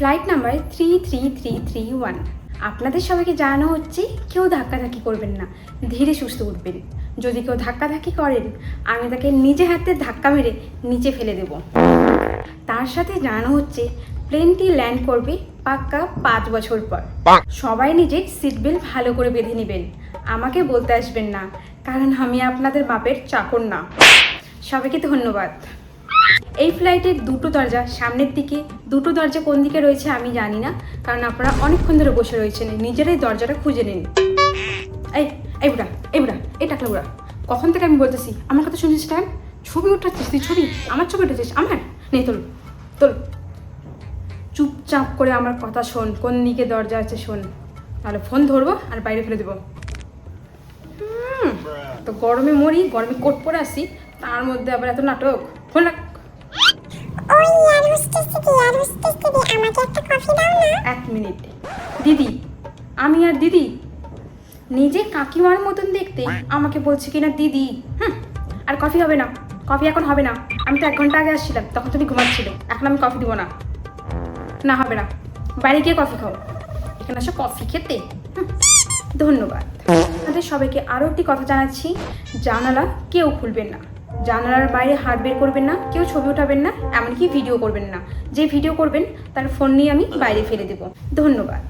Flight number 33331। আপনাদের সবাইকে জানানো হচ্ছে কেউ ধাক্কাধাক্কি করবেন না, ধীরে সুস্থ উঠবেন। যদি কেউ ধাক্কাধাক্কি করেন আমি তাকে নিজে হাতে ধাক্কা মেরে নিচে ফেলে দেব। তার সাথে জানানো হচ্ছে প্লেনটি ল্যান্ড করবে পাক্কা 5 বছর পর। সবাই নিজের সিট বেল্ট ভালো করে বেঁধে নেবেন, আমাকে বলতে আসবেন না, কারণ আমি আপনাদের বাপের চাকর না। সবাইকে ধন্যবাদ। এই ফ্লাইটের দুটো দরজা সামনের দিকে, দুটো দরজা কোন দিকে রয়েছে আমি জানি না, কারণ আপনারা অনেকক্ষণ ধরে বসে রয়েছেন। নিজেরাই দরজাটা খুঁজে নিন। এই বুড়া, এই টাকলা বুড়া, কখন থেকে আমি বলতেছি আমার কথা শুনিস? টাইম ছবি উঠাচ্ছিস তুই, ছবি আমার ছবি উঠেছিস আমার? নেই, তোল তোল, চুপচাপ করে আমার কথা শোন, কোন দিকে দরজা আছে শোন, তাহলে ফোন ধরবো আর বাইরে ফেলে দেবো। তো গরমে মরি, গরমে কোট পরে আসি, তার মধ্যে আবার এত নাটক। ফোন রাখ। এক মিনিট দিদি, আমি আর দিদি? নিজে কাকিমার মতন দেখতে আমাকে বলছে কিনা দিদি। আর কফি হবে না, কফি এখন হবে না। আমি তো 1 ঘন্টা আগে আসছিলাম, তখন তুমি ঘুমাচ্ছিলে। এখন আমি কফি দিব না, না হবে না। বাইরে গিয়ে কফি খাও, এখানে আসো কফি খেতে। ধন্যবাদ। আপনাদের সবাইকে আরও একটি কথা জানাচ্ছি, জানালা কেউ খুলবেন না, জানালার বাইরে হাত বের করবেন না, কেউ ছবি উঠাবেন না, এমনকি ভিডিও করবেন না। যে ভিডিও করবেন তার ফোন নিয়ে আমি বাইরে ফেলে দেব। ধন্যবাদ।